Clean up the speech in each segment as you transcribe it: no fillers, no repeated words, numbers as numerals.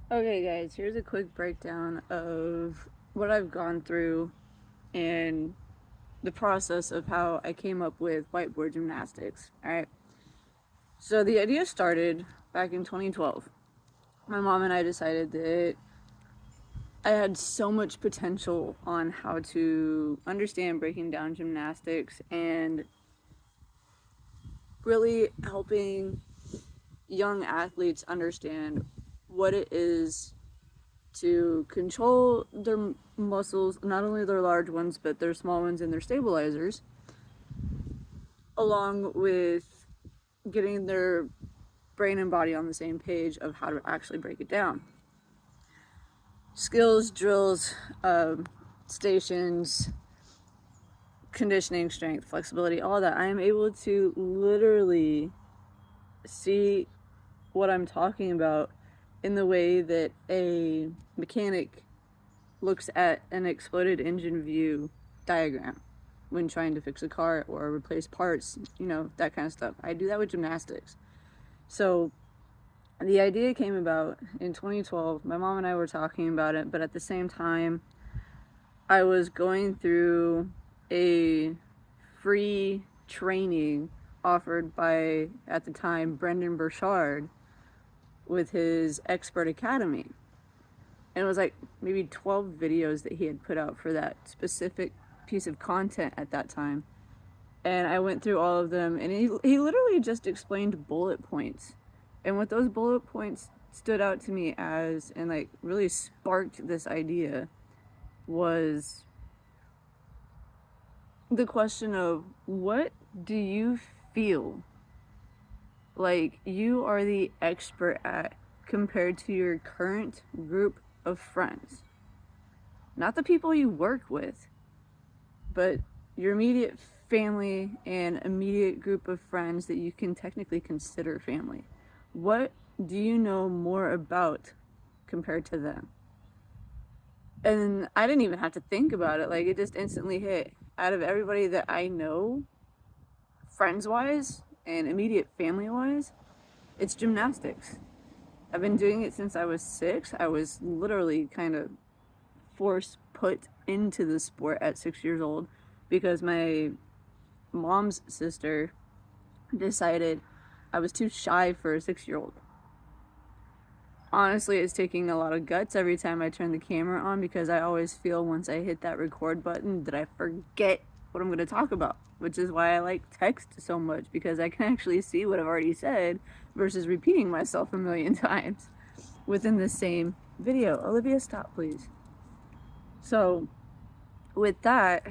Okay, guys, here's a quick breakdown of what I've gone through and the process of how I came up with whiteboard gymnastics. All right. So the idea started back in 2012. My mom and I decided that I had so much potential on how to understand breaking down gymnastics and really helping young athletes understand what it is to control their muscles, not only their large ones, but their small ones and their stabilizers, along with getting their brain and body on the same page of how to actually break it down. Skills, drills, stations, conditioning, strength, flexibility, all that. I am able to literally see what I'm talking about in the way that a mechanic looks at an exploded engine view diagram when trying to fix a car or replace parts, that kind of stuff. I do that with gymnastics. So the idea came about in 2012. My mom and I were talking about it, but at the same time, I was going through a free training offered by, at the time, Brendan Burchard with his Expert Academy. And it was like maybe 12 videos that he had put out for that specific piece of content at that time. And I went through all of them, and he literally just explained bullet points. And what those bullet points stood out to me as, and like really sparked this idea, was the question of, what do you feel like you are the expert at compared to your current group of friends? Not the people you work with, but your immediate family and immediate group of friends that you can technically consider family. What do you know more about compared to them? And I didn't even have to think about it. Like, it just instantly hit. Out of everybody that I know, friends wise and immediate family wise, it's gymnastics. I've been doing it since I was 6. I was literally kind of force put into the sport at 6 years old because my mom's sister decided I was too shy for a 6-year-old. Honestly, it's taking a lot of guts every time I turn the camera on, because I always feel once I hit that record button that I forget what I'm going to talk about, which is why I like text so much, because I can actually see what I've already said versus repeating myself a million times within the same video. Olivia, stop, please. So, with that,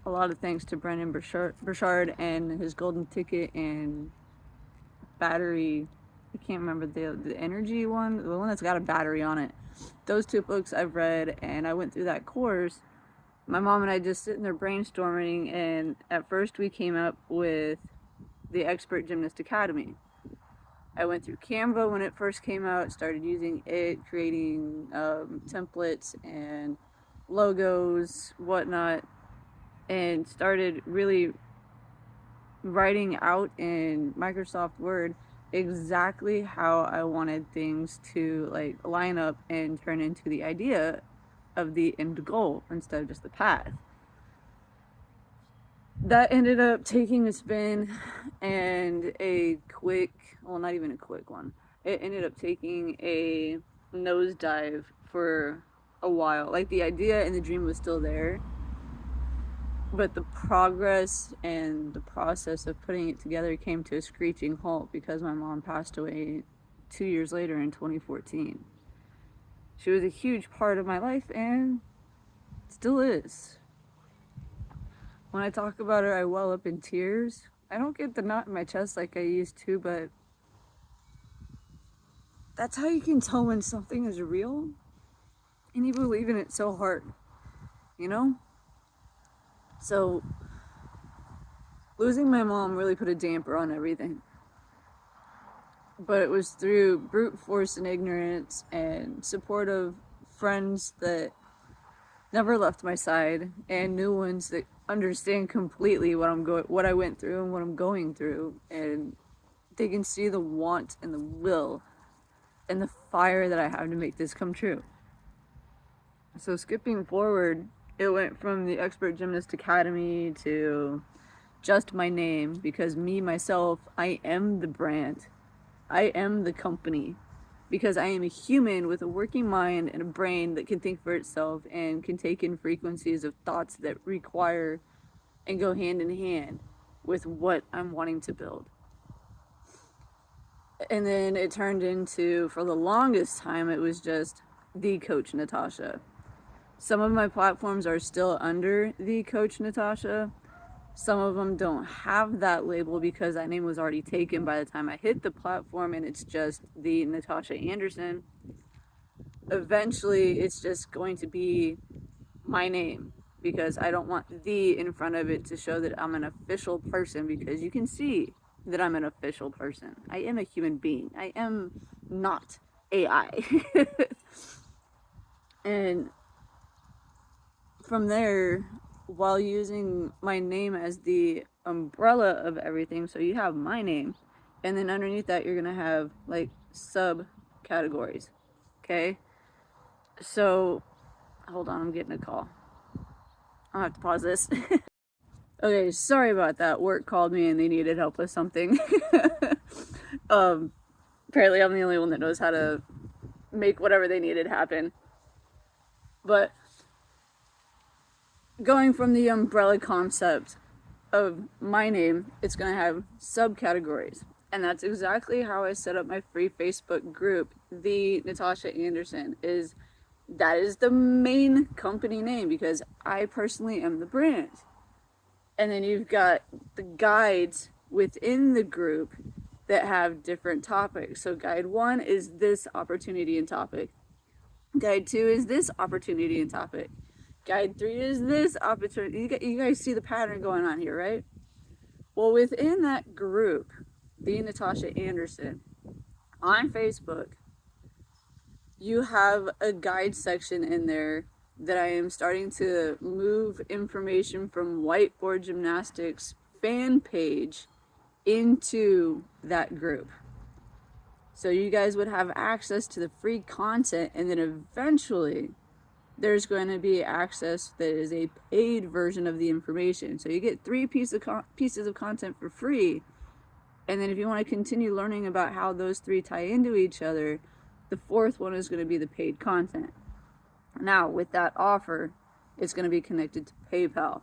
a lot of thanks to Brendan Burchard and his golden ticket and battery. I can't remember the energy one, the one that's got a battery on it. Those 2 books I've read, and I went through that course. My mom and I just sitting there brainstorming, and at first we came up with the Expert Gymnast Academy. I went through Canva when it first came out, started using it, creating templates and logos, whatnot, and started really writing out in Microsoft Word exactly how I wanted things to like line up and turn into the idea of the end goal instead of just the path. That ended up taking a spin and a quick, well, not even a quick one. It ended up taking a nosedive for a while. Like, the idea and the dream was still there, but the progress and the process of putting it together came to a screeching halt because my mom passed away 2 years later in 2014. She was a huge part of my life and still is. When I talk about her, I well up in tears. I don't get the knot in my chest like I used to, but that's how you can tell when something is real and you believe in it so hard, you know? So, losing my mom really put a damper on everything. But it was through brute force and ignorance and supportive friends that never left my side, and new ones that understand completely what I went through and what I'm going through, and they can see the want and the will and the fire that I have to make this come true. So skipping forward, it went from the Expert Gymnast Academy to just my name, because me, myself, I am the brand. I am the company, because I am a human with a working mind and a brain that can think for itself and can take in frequencies of thoughts that require and go hand in hand with what I'm wanting to build. And then it turned into, for the longest time, it was just the Coach Natasha. Some of my platforms are still under the Coach Natasha. Some of them don't have that label because that name was already taken by the time I hit the platform, and it's just the Natasha Anderson. Eventually, it's just going to be my name, because I don't want the in front of it to show that I'm an official person, because you can see that I'm an official person. I am a human being. I am not AI. And from there, while using my name as the umbrella of everything, so you have my name, and then underneath that you're gonna have like subcategories. Okay, so hold on, I'm getting a call. I'll have to pause this. Okay, sorry about that. Work called me and they needed help with something. Apparently I'm the only one that knows how to make whatever they needed happen. But going from the umbrella concept of my name, it's going to have subcategories. And that's exactly how I set up my free Facebook group, the Natasha Anderson. That is the main company name, because I personally am the brand. And then you've got the guides within the group that have different topics. So guide 1 is this opportunity and topic. Guide 2 is this opportunity and topic. Guide 3 is this opportunity. You guys see the pattern going on here, right? Well, within that group, the Natasha Anderson, on Facebook, you have a guide section in there that I am starting to move information from Whiteboard Gymnastics fan page into that group. So you guys would have access to the free content, and then eventually there's going to be access that is a paid version of the information. So you get 3 pieces of content for free, and then if you want to continue learning about how those 3 tie into each other, the 4th one is going to be the paid content. Now, with that offer, it's going to be connected to PayPal.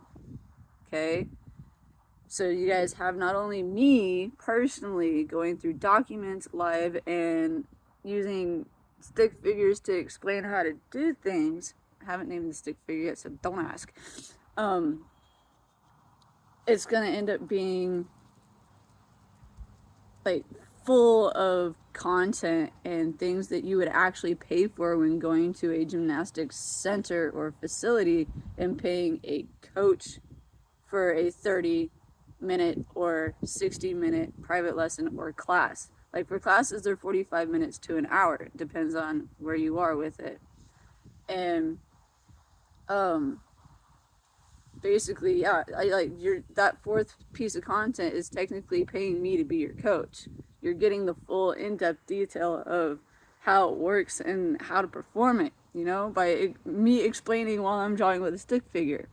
Okay? So you guys have not only me personally going through documents live and using stick figures to explain how to do things. I haven't named the stick figure yet, so don't ask. It's going to end up being like full of content and things that you would actually pay for when going to a gymnastics center or facility and paying a coach for a 30-minute or 60-minute private lesson or class. Like for classes, they're 45 minutes to an hour. It depends on where you are with it. And basically, yeah, that 4th piece of content is technically paying me to be your coach. You're getting the full in-depth detail of how it works and how to perform it, by me explaining while I'm drawing with a stick figure.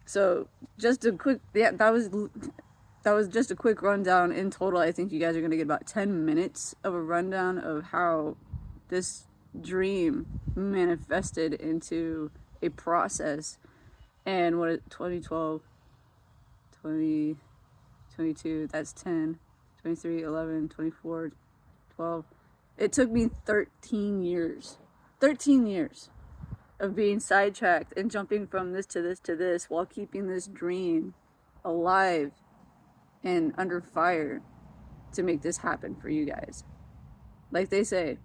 So just a quick, that was just a quick rundown. In total, I think you guys are going to get about 10 minutes of a rundown of how this dream manifested into a process. And 2012, 2022, that's 10, 23, 11, 24, 12. It took me 13 years of being sidetracked and jumping from this to this to this while keeping this dream alive and under fire to make this happen for you guys. Like they say,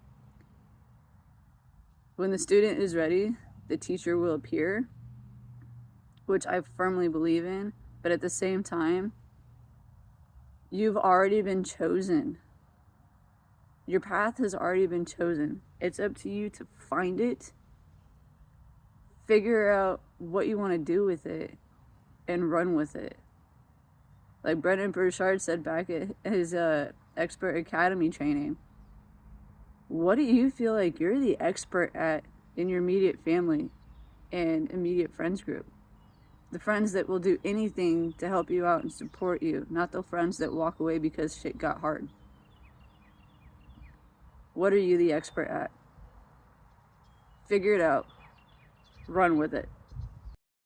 when the student is ready, the teacher will appear, which I firmly believe in, but at the same time, you've already been chosen. Your path has already been chosen. It's up to you to find it, figure out what you want to do with it, and run with it. Like Brendan Burchard said back at his Expert Academy training, What do you feel like you're the expert at in your immediate family and immediate friends group? The friends that will do anything to help you out and support you, not the friends that walk away because shit got hard. What are you the expert at? Figure it out. Run with it.